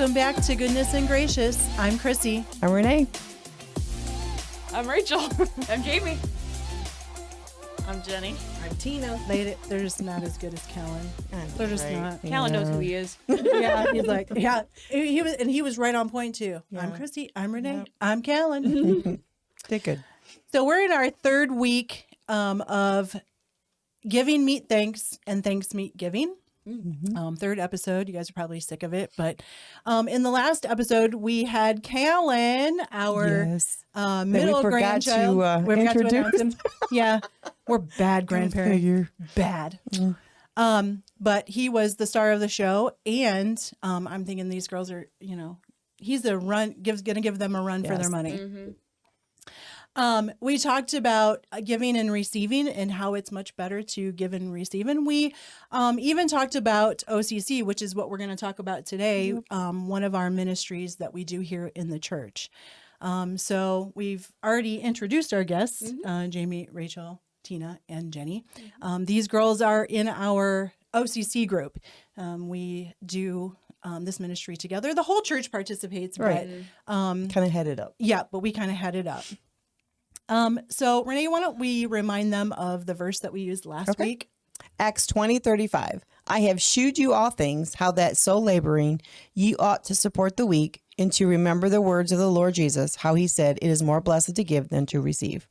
Welcome back to Goodness and Gracious. I'm Chrissy. I'm Renee. I'm Rachel. I'm Jamie. I'm Jenny. I'm Tina. They're just not as good as Callan. They're just not. Callan knows who he is. Yeah, he's like, yeah. He was right on point too. Yeah. I'm Chrissy. I'm Renee. I'm Callan. Did good. So we're in our third week of giving meat thanks and thanks meat giving. Third episode. You guys are probably sick of it, but in the last episode we had Callan, our Yes. middle forgot grandchild. to, We forgot to introduce. announce him. Yeah, we're bad grandparents. Figure. Bad. But he was the star of the show, and I'm thinking these girls are, he's gonna give them a run for their Yes. money. Mm-hmm. We talked about giving and receiving and how it's much better to give and receive. And we even talked about OCC, which is what we're going to talk about today, one of our ministries that we do here in the church. So we've already introduced our guests, Jamie, Rachel, Tina, and Jenny. These girls are in our OCC group. We do this ministry together. The whole church participates, Right. but Kind of headed up. yeah, but we kind of head it up. So Renee, why don't we remind them of the verse that we used last week? Acts 20:35. I have shewed you all things, how that so laboring ye ought to support the weak, and to remember the words of the Lord Jesus, how he said, it is more blessed to give than to receive.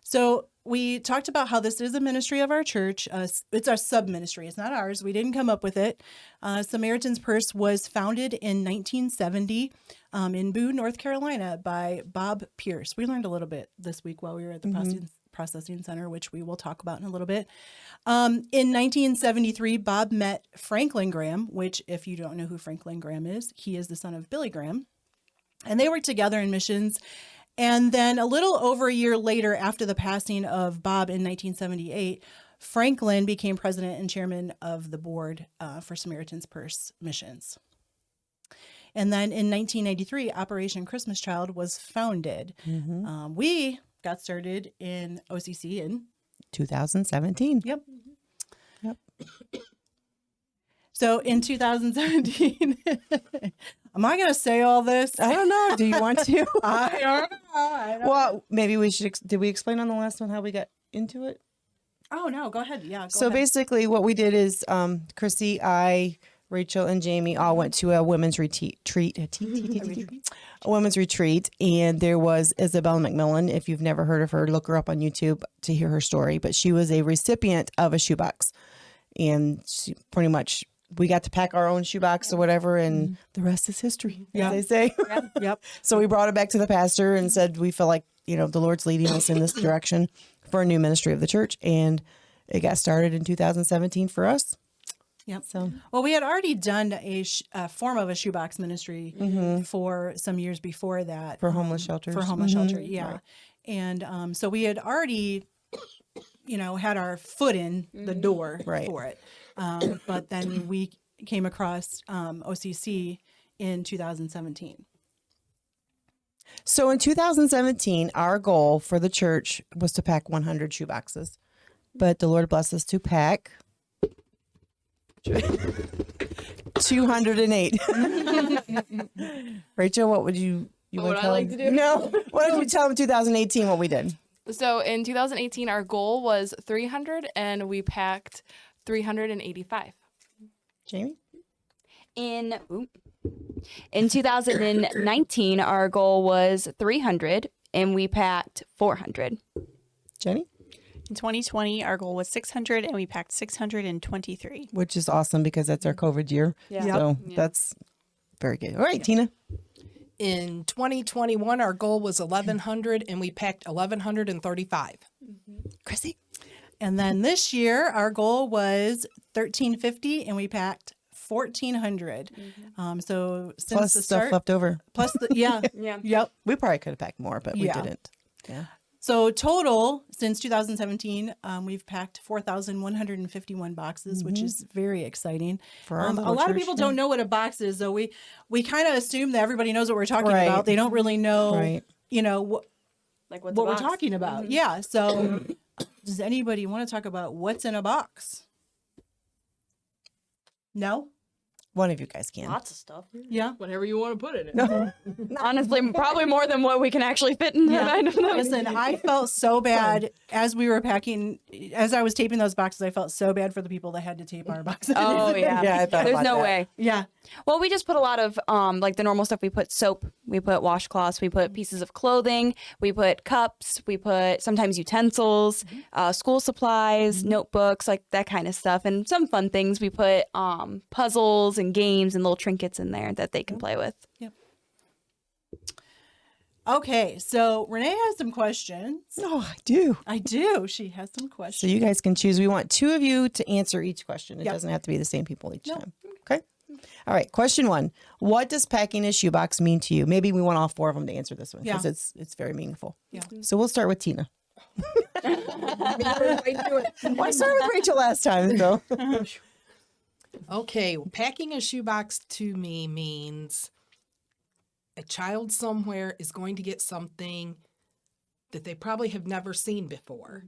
So we talked about how this is a ministry of our church. It's our sub-ministry. It's not ours. We didn't come up with it. Samaritan's Purse was founded in 1970 in Boone, North Carolina by Bob Pierce. We learned a little bit this week while we were at the processing center, which we will talk about in a little bit. In 1973, Bob met Franklin Graham, which if you don't know who Franklin Graham is, he is the son of Billy Graham. And they worked together in missions. And then a little over a year later, after the passing of Bob in 1978, Franklin became president and chairman of the board for Samaritan's Purse missions. And then in 1993, Operation Christmas Child was founded. We got started in OCC in 2017. Yep. Yep. So in 2017, am I going to say all this? I don't know. Do you want to? I don't know. Well, maybe we should. Did we explain on the last one how we got into it? Oh, no. Go ahead. Yeah. So basically what we did is Chrissy, I, Rachel, and Jamie all went to a women's retreat, a women's retreat. And there was Isabel McMillan. If you've never heard of her, look her up on YouTube to hear her story. But she was a recipient of a shoebox. And she pretty much, we got to pack our own shoebox or whatever. And the rest is history, as they say. Yep. So we brought it back to the pastor and said, we feel like, the Lord's leading us in this direction for a new ministry of the church. And it got started in 2017 for us. Yep. So, Well, we had already done a form of a shoebox ministry for some years before that. for homeless shelters. For homeless shelter, yeah. And so we had already, had our foot in the door Right. for it. But then we came across OCC in 2017. So in 2017, our goal for the church was to pack 100 shoeboxes. But the Lord blessed us to pack 208. Rachel, what would you What wanna would I tell like them? to do? No. Why don't you tell them 2018 what we did? So in 2018, our goal was 300, and we packed 385. Jamie? In 2019, our goal was 300, and we packed 400. Jenny? In 2020, our goal was 600, and we packed 623. Which is awesome because that's our COVID year. Yeah. So Yeah. that's very good. All right, Tina. In 2021, our goal was 1,100, and we packed 1,135. Chrissy. And then this year, our goal was 1,350, and we packed 1,400. So since Plus the stuff start, left over. plus the yep. We probably could have packed more, but we Yeah. didn't. Yeah. So total since 2017, we've packed 4,151 boxes, which is very exciting. For our a little lot of church, people yeah. don't know what a box is, so we kind of assume that everybody knows what we're talking Right. about. They don't really know, Right. Like what's what a we're box? talking about. Yeah. So does anybody want to talk about what's in a box? No? One of you guys can. Lots of stuff. Yeah. Whatever you want to put in it. Honestly, probably more than what we can actually fit in that item. Listen, I felt so bad as we were packing, as I was taping those boxes. I felt so bad for the people that had to tape our boxes. Oh yeah. Yeah, I thought There's about no that. way. Yeah. Well, we just put a lot of like the normal stuff. We put soap, we put washcloths, we put pieces of clothing, we put cups, we put sometimes utensils, school supplies, notebooks, like that kind of stuff, and some fun things. We put puzzles and games and little trinkets in there that they can play with. Okay. So Renee has some questions. Oh, I do. I do. She has some So questions. you guys can choose. We want two of you to answer each question. It Yep. doesn't have to be the same people each time. Okay. All right. Question 1. What does packing a shoebox mean to you? Maybe we want all 4 of them to answer this one because Yeah. it's very meaningful. Yeah. So we'll start with Tina. Why start with Rachel last time? So Okay, packing a shoebox to me means a child somewhere is going to get something that they probably have never seen before.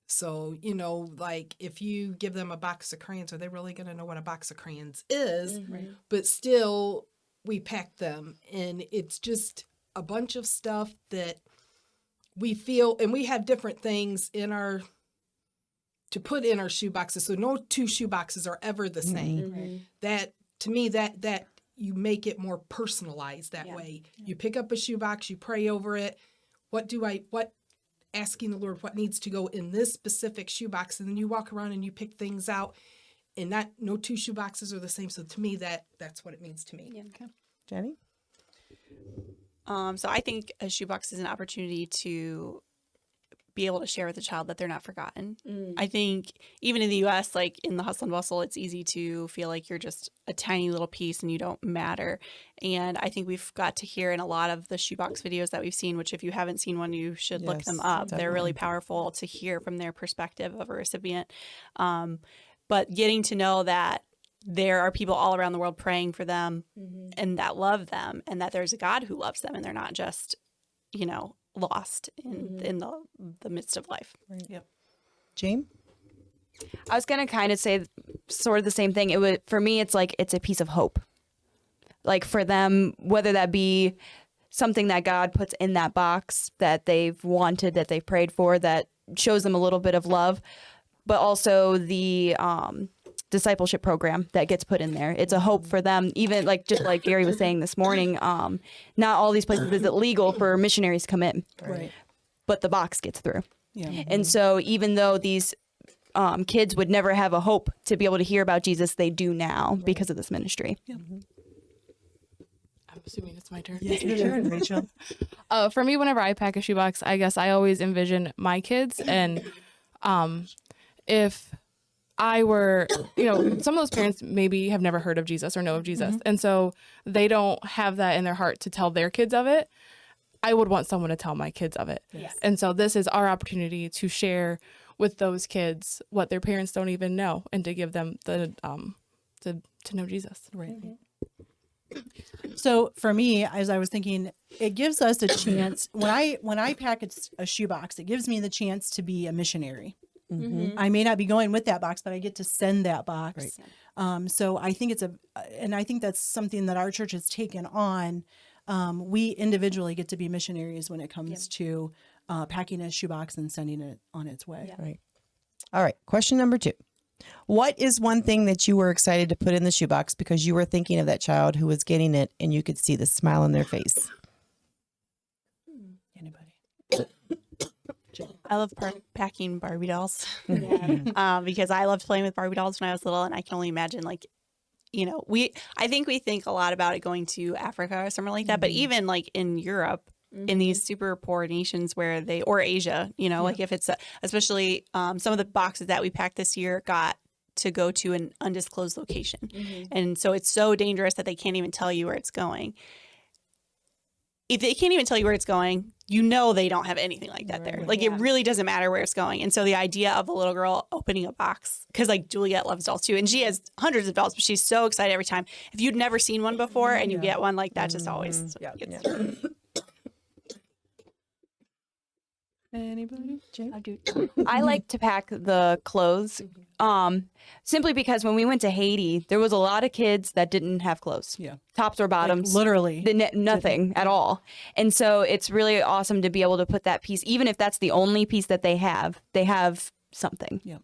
So, like if you give them a box of crayons, are they really going to know what a box of crayons is? But still, we pack them, and it's just a bunch of stuff that we feel, and we have different things to put in our shoe boxes. So no 2 shoe boxes are ever the same. That, to me, that you make it more personalized that way. You pick up a shoe box, you pray over it. Asking the Lord what needs to go in this specific shoe box, and then you walk around and you pick things out, and no 2 shoe boxes are the same. So to me, that's what it means to me. Jenny? So I think a shoebox is an opportunity to be able to share with a child that they're not forgotten. I think even in the US, like in the hustle and bustle, it's easy to feel like you're just a tiny little piece and you don't matter. And I think we've got to hear in a lot of the shoebox videos that we've seen, which if you haven't seen one, you should look Yes, them up. They're really definitely. powerful to hear from their perspective of a recipient. But getting to know that there are people all around the world praying for them and that love them, and that there's a God who loves them, and they're not just, lost in the midst of life. James? I was gonna kind of say sort of the same thing. It would for me. It's like it's a piece of hope. Like for them, whether that be something that God puts in that box that they've wanted, that they've prayed for, that shows them a little bit of love, but also the discipleship program that gets put in there. It's a hope for them. Even just like Gary was saying this morning, not all these places is it legal for missionaries to come in, Right. but the box gets through. Yeah. And so even though these kids would never have a hope to be able to hear about Jesus, they do now because of this ministry. I'm assuming it's my turn. Rachel. For me, whenever I pack a shoebox, I guess I always envision my kids. And if I were, some of those parents maybe have never heard of Jesus or know of Jesus. And so they don't have that in their heart to tell their kids of it. I would want someone to tell my kids of it. Yes. And so this is our opportunity to share with those kids what their parents don't even know, and to give them the to know Jesus. Right. So for me, as I was thinking, it gives us a chance when I pack a shoebox, it gives me the chance to be a missionary. I may not be going with that box, but I get to send that box. So I think and I think that's something that our church has taken on. We individually get to be missionaries when it comes to packing a shoebox and sending it on its way. Right. All right. Question number 2. What is one thing that you were excited to put in the shoebox because you were thinking of that child who was getting it and you could see the smile on their face? Anybody? I love packing Barbie dolls because I loved playing with Barbie dolls when I was little, and I can only imagine I think we think a lot about it going to Africa or somewhere like that, but even like in Europe, in these super poor nations or Asia, like if it's especially some of the boxes that we packed this year got to go to an undisclosed location. And so it's so dangerous that they can't even tell you where it's going. If they can't even tell you where it's going, they don't have anything like that there. Like it really doesn't matter where it's going. And so the idea of a little girl opening a box, because like Juliet loves dolls too, and she has hundreds of dolls, but she's so excited every time. If you'd never seen one before and you get one like that, just always gets Anybody? Jane? I like to pack the clothes, simply because when we went to Haiti, there was a lot of kids that didn't have clothes. Yeah. Tops or bottoms. Literally. Nothing at all. And so it's really awesome to be able to put that piece, even if that's the only piece that they have something. Yeah.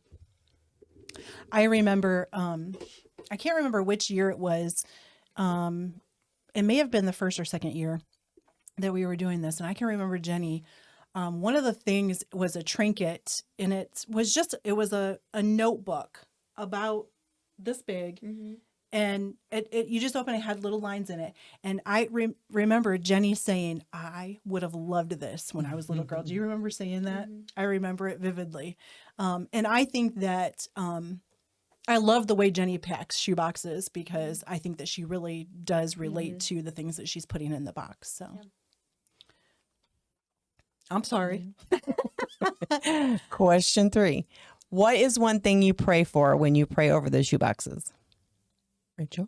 I remember, I can't remember which year it was. It may have been the first or second year that we were doing this. And I can remember Jenny, one of the things was a trinket, and it was a notebook about this big. And you just open it, had little lines in it. And I remember Jenny saying, I would have loved this when I was a little girl. Do you remember saying that? I remember it vividly. And I think that I love the way Jenny packs shoe boxes, because I think that she really does relate to the things that she's putting in the box. So I'm sorry. Question 3. What is one thing you pray for when you pray over the shoe boxes? Rachel?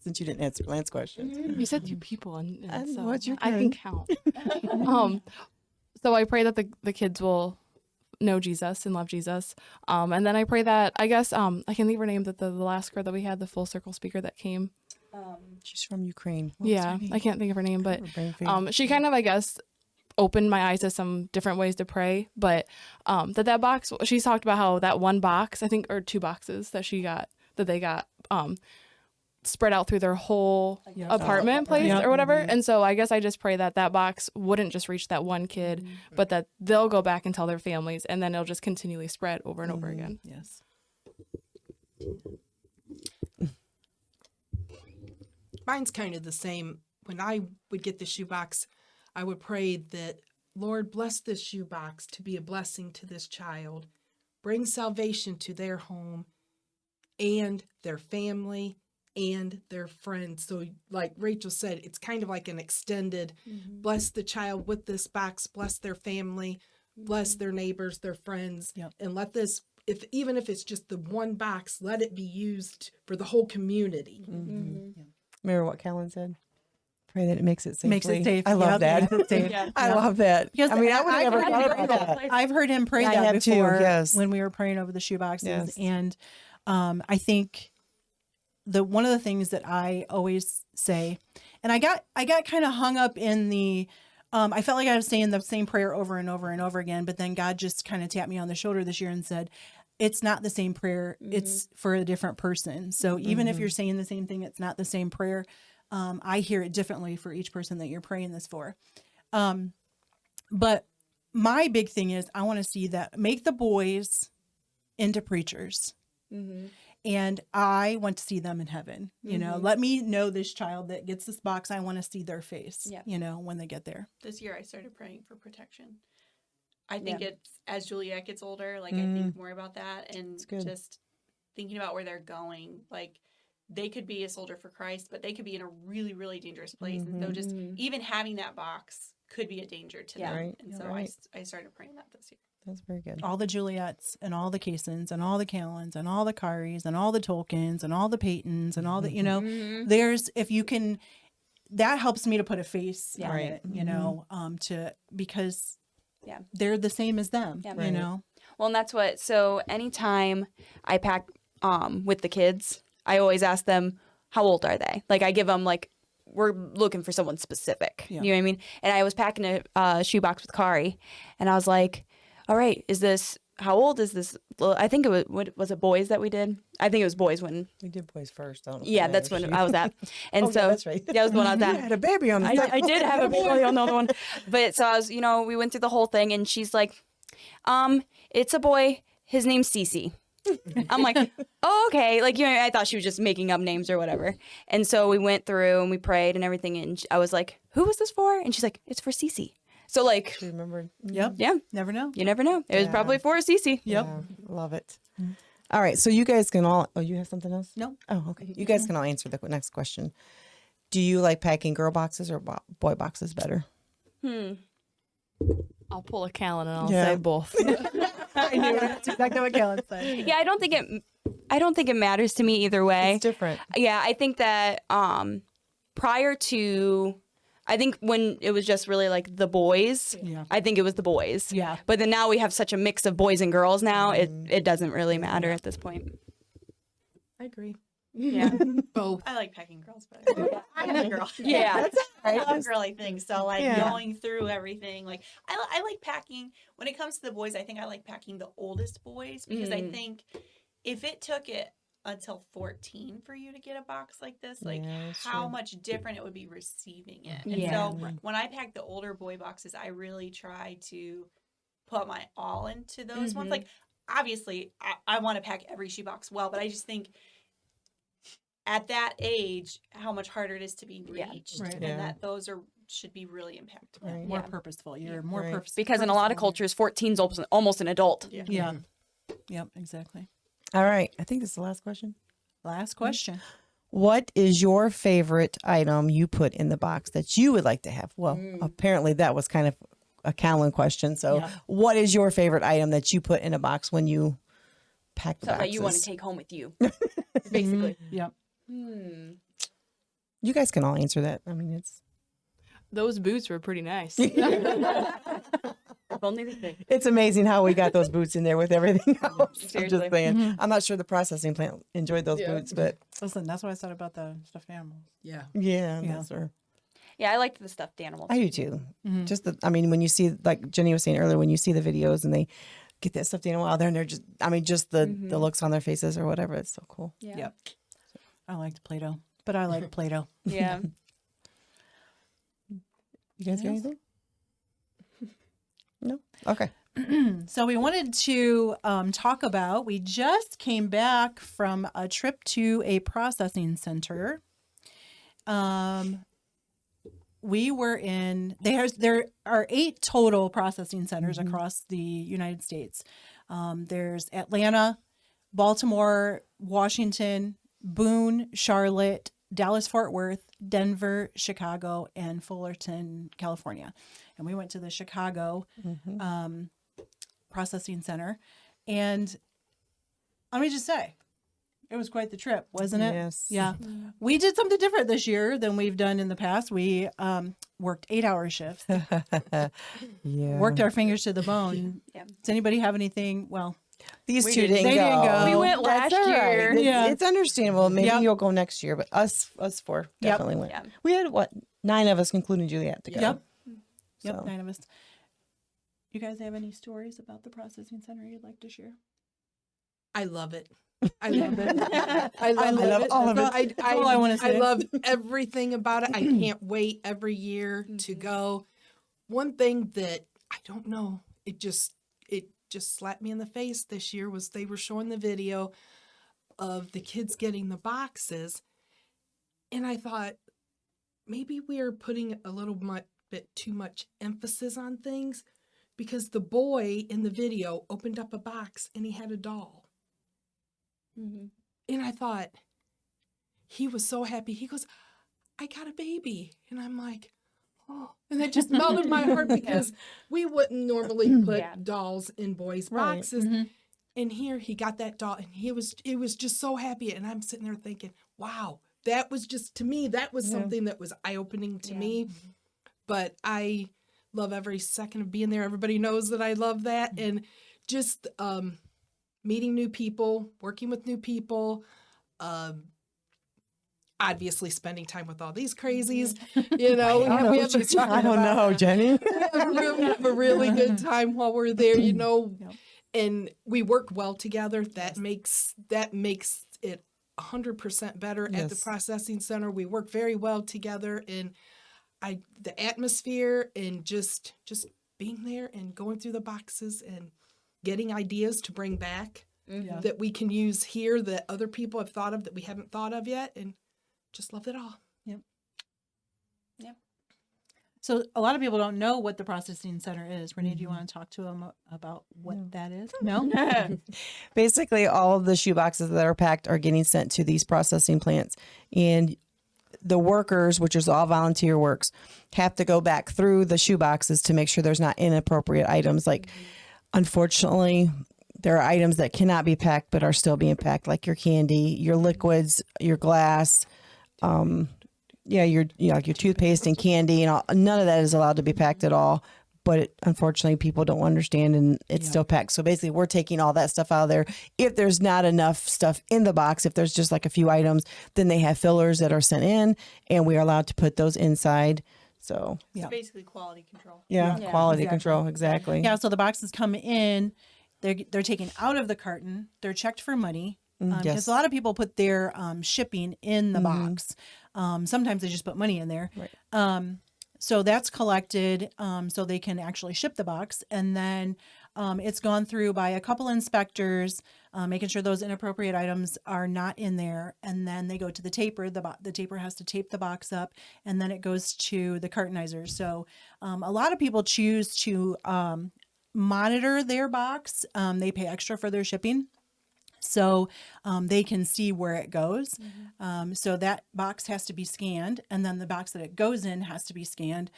Since you didn't answer Lance's question. You said 2 people, and so what's your I can turn? count. So I pray that the kids will know Jesus and love Jesus. And then I pray that, I guess, I can leave her name, that the last girl that we had, the Full Circle speaker that came. She's from Ukraine. What's Yeah, her name? I can't think of her name, but Brain fade. she kind of, I guess, opened my eyes to some different ways to pray. But that box, she's talked about how that one box, I think, or 2 boxes that they got spread out through their whole apartment place or whatever. And so I guess I just pray that box wouldn't just reach that one kid, but that they'll go back and tell their families, and then it'll just continually spread over and over again. Yes. Mine's kind of the same. When I would get the shoebox, I would pray that, Lord, bless this shoebox to be a blessing to this child. Bring salvation to their home and their family and their friends. So like Rachel said, it's kind of like an extended, bless the child with this box, bless their family, bless their neighbors, their friends, and let this, even if it's just the one box, let it be used for the whole community. Remember what Callan said? Pray that it makes it safe. Makes it safe. I love Yep, that. makes it safe. I love that. Because I mean, I would have I've never heard thought him about pray that. I've heard him pray I that have too, before, yes. when we were praying over the shoe boxes. Yes. And I think one of the things that I always say, and I got kind of hung up in the, I felt like I was saying the same prayer over and over and over again, but then God just kind of tapped me on the shoulder this year and said, it's not the same prayer. It's for a different person. So even if you're saying the same thing, it's not the same prayer. I hear it differently for each person that you're praying this for. But my big thing is I want to see that make the boys into preachers. And I want to see them in heaven. You know, let me know this child that gets this box. I want to see their face, you know, when they get there. This year I started praying for protection. I think it's, as Juliet gets older, like I think more about that, and good. just thinking about where they're going. Like they could be a soldier for Christ, but they could be in a really, really dangerous place. And so just even having that box could be a danger to them. Right. And so Right. I started praying that this year. That's very good. All the Juliets and all the Kaysons and all the Callans and all the Karis and all the Tolkiens and all the Paytons and all the, you know, there's, if you can, that helps me to put a face on Right. it, you know, because they're the same as them, you know. Well, and that's what, so anytime I pack with the kids, I always ask them, how old are they? Like I give them like, we're looking for someone specific. You know what I mean? And I was packing a shoebox with Kari, and I was like, all right, how old is this? I think it was it boys that we did? I think it was boys when. We did boys first. I don't know if Yeah, that that's matters when to you. I was at. And Oh, yeah, so that's right. that was when I was You at. had a baby on the side. I did have a baby on another one. But so I was, we went through the whole thing, and she's like, it's a boy. His name's Cece. I'm like, oh, okay. Like, I thought she was just making up names or whatever. And so we went through and we prayed and everything. And I was like, who was this for? And she's like, it's for Cece. So like, Do you remember? Yep. yeah, Never know. you never know. It was probably for Cece. Yep. Yeah, love it. All right. So you guys can all, you have something else? No. Oh, okay. You guys can all answer the next question. Do you like packing girl boxes or boy boxes better? I'll pull a Callan and I'll Yeah. say both. I knew it. That's exactly what Callan said. Yeah, I don't think it matters to me either way. It's different. Yeah, I think that prior to I think when it was just really like the boys, Yeah. I think it was the boys. Yeah. But then now we have such a mix of boys and girls now, it doesn't really matter at this point. I agree. Yeah. Both. I like packing girls, but I'm a girl. Yeah. I love girly things. So like Yeah. going through everything, like I like packing. When it comes to the boys, I think I like packing the oldest boys because I think if it took it until 14 for you to get a box like this, like Yeah, that's how true. much different it would be receiving it. And Yeah. so when I pack the older boy boxes, I really try to put my all into those ones. Like obviously I want to pack every shoebox well, but I just think at that age, how much harder it is to be reached, Right. and Yeah. that those should be really impactful. Right. More Yeah. purposeful. You're more Right. purposeful. Because in a lot of cultures, 14 is almost an adult. Yeah. Yep, exactly. All right. I think this is the last question. Last question. What is your favorite item you put in the box that you would like to have? Well, apparently that was kind of a Callan question. So, Yeah. what is your favorite item that you put in a box when you pack the Stuff boxes? that you want to take home with you, basically. Yep. You guys can all answer that. I mean, it's Those boots were pretty nice. If only they could. it's amazing how we got those boots in there with everything else. I'm Seriously. just saying. I'm not sure the processing plant enjoyed those boots, but Listen, that's what I said about the stuffed animals. Yeah. yeah, Yeah. those are. Yeah, I liked the stuffed animals. I do too. Just the, I mean, when you see, like Jenny was saying earlier, when you see the videos and they get that stuffed animal out there and they're just, I mean, just the looks on their faces or whatever, it's so cool. Yeah. Yep. I liked Play-Doh, but I like Play-Doh. Yeah. You guys got anything? No? Okay. So we wanted to talk about, we just came back from a trip to a processing center. We were in, there are 8 total processing centers across the United States. There's Atlanta, Baltimore, Washington, Boone, Charlotte, Dallas-Fort Worth, Denver, Chicago, and Fullerton, California. And we went to the Chicago processing center. And let me just say, it was quite the trip, wasn't it? Yes. Yeah. We did something different this year than we've done in the past. We worked 8-hour shifts, Yeah. worked our fingers to the bone. Yeah. Does anybody have anything? Well, These We two didn't- didn't they go. didn't go. We went That's last all right. year. It's, Yeah. it's understandable. Maybe Yep. you'll go next year, but us 4 definitely went. Yeah. We had what 9 of us, including Juliet, to go. Yep. So. 9 of us. You guys have any stories about the processing center you'd like to share? I love it. I love it. I love, love it. all of That's it. That's all I wanna say. I love everything about it. I can't wait every year to go. One thing that I don't know, it just slapped me in the face this year was they were showing the video of the kids getting the boxes, and I thought maybe we are putting a little bit too much emphasis on things, because the boy in the video opened up a box and he had a doll. And I thought, he was so happy. He goes, I got a baby. And I'm like, oh. And that just melted my heart, because we wouldn't normally put Yeah. dolls in boys' Right. boxes. And here he got that doll, and it was just so happy. And I'm sitting there thinking, wow, that was just, to me, that was something that was eye-opening to me. But I love every second of being there. Everybody knows that I love that. And just meeting new people, working with new people, obviously spending time with all these crazies. You know, we have I don't know, Jenny. we have a really good time while we're there, you know, and we work well together. That makes it 100% better at the Yes. processing center. We work very well together, and the atmosphere and just being there and going through the boxes and getting ideas to bring back that we can use here that other people have thought of that we haven't thought of yet, and just love it all. So a lot of people don't know what the processing center is. Renee, do you want to talk to them about what that is? No? Basically, all of the shoe boxes that are packed are getting sent to these processing plants, and the workers, which is all volunteer works, have to go back through the shoe boxes to make sure there's not inappropriate items. Like, unfortunately, there are items that cannot be packed but are still being packed, like your candy, your liquids, your glass, like your toothpaste and candy and all, none of that is allowed to be packed at all. But unfortunately, people don't understand, and it's still packed. So basically, we're taking all that stuff out of there. If there's not enough stuff in the box, if there's just like a few items, then they have fillers that are sent in, and we are allowed to put those inside. So It's basically quality control. quality control, exactly. Yeah, so the boxes come in, they're taken out of the carton, they're checked for money. Because yes. a lot of people put their shipping in the box. Sometimes they just put money in there. Right. So that's collected so they can actually ship the box. And then it's gone through by a couple inspectors, making sure those inappropriate items are not in there. And then they go to the taper. The taper has to tape the box up, and then it goes to the cartonizer. So a lot of people choose to monitor their box. They pay extra for their shipping, so they can see where it goes. So that box has to be scanned, and then the box that it goes in has to be scanned.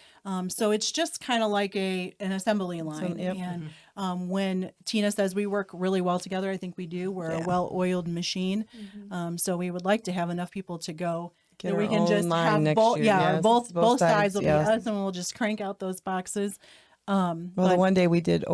So it's just kind of like an assembly line. yep. And when Tina says we work really well together, I think we do. We're a well-oiled machine. So we would like to have enough people to go Get that we our can own just line have next both. year, Yeah, yes. both sides will yes. be us, and we'll just crank out those boxes. Well, the But- one day we did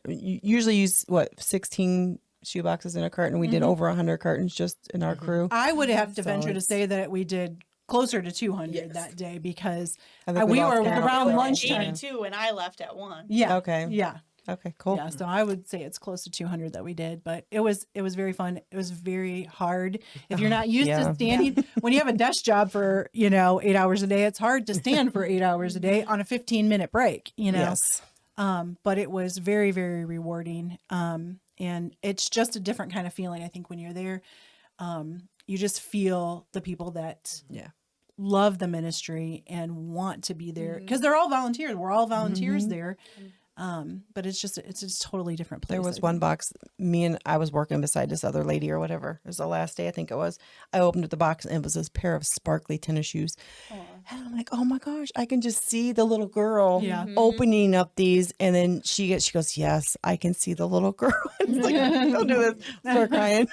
usually use 16 shoe boxes in a carton. We did over 100 cartons just in our crew. I would have to So venture to it's- say that we did closer to 200 that day, because I think we lost were count. around So- lunchtime. 82 and I left at 1. Yeah. Okay. Yeah. Okay, cool. Yeah. So I would say it's close to 200 that we did, but it was very fun. It was very hard. If you're not used Yeah. to standing, when you have a desk job for, 8 hours a day, it's hard to stand for 8 hours a day on a 15-minute break, Yes. But it was very, very rewarding. And it's just a different kind of feeling. I think when you're there, you just feel the people that Yeah. love the ministry and want to be there, because they're all volunteers. We're all volunteers there. But it's just a totally different place. There was one box, I was working beside this other lady or whatever. It was the last day, I think it was. I opened up the box and it was this pair of sparkly tennis shoes. And I'm like, oh my gosh, I can just see the little girl Yeah. opening up these. And then she goes, yes, I can see the little girl. It's like, don't do this. Start crying.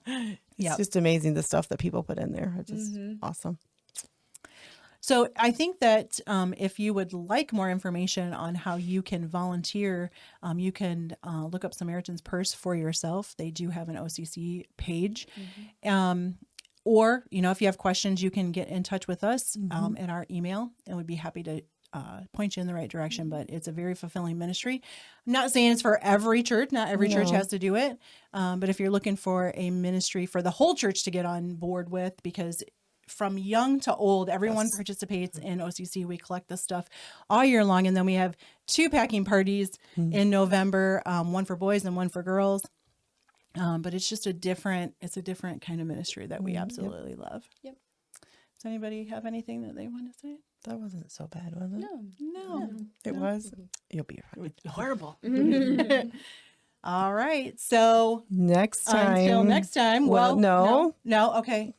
It's Yep. just amazing the stuff that people put in there. It's just awesome. So I think that if you would like more information on how you can volunteer, you can look up Samaritan's Purse for yourself. They do have an OCC page. Or, if you have questions, you can get in touch with us in our email, and we'd be happy to point you in the right direction. But it's a very fulfilling ministry. I'm not saying it's for every church. Not every church has to do it. But if you're looking for a ministry for the whole church to get on board with, because from young to old, everyone participates in OCC. We collect this stuff all year long. And then we have 2 packing parties in November, one for boys and one for girls. But it's just a different kind of ministry that we absolutely love. Yep. Does anybody have anything that they want to say? That wasn't so bad, was it? No. It was? You'll be fine. Horrible. All right. So Next time. until next time. Well, no. No. Okay.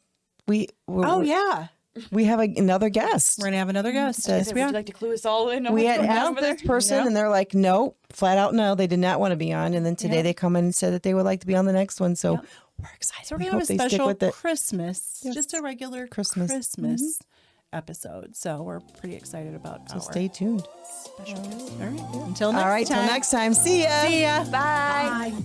We Oh, yeah. we have another guest. We're going to have another guest. Yes, Would you like to clue us all in? on We what's had going on asked over there? this person No. and they're like, no, flat out no, they did not want to be on. And then today Yeah. they come in and said that they would like to be on the next one. So Yep. we're excited. So we're We going to hope have a they stick special with it. Christmas, Yes. just a regular Christmas. Christmas episode. So we're pretty excited about So our stay tuned. special guest. All right. Until next All right, time. till next time. See ya. See ya. Bye. Bye.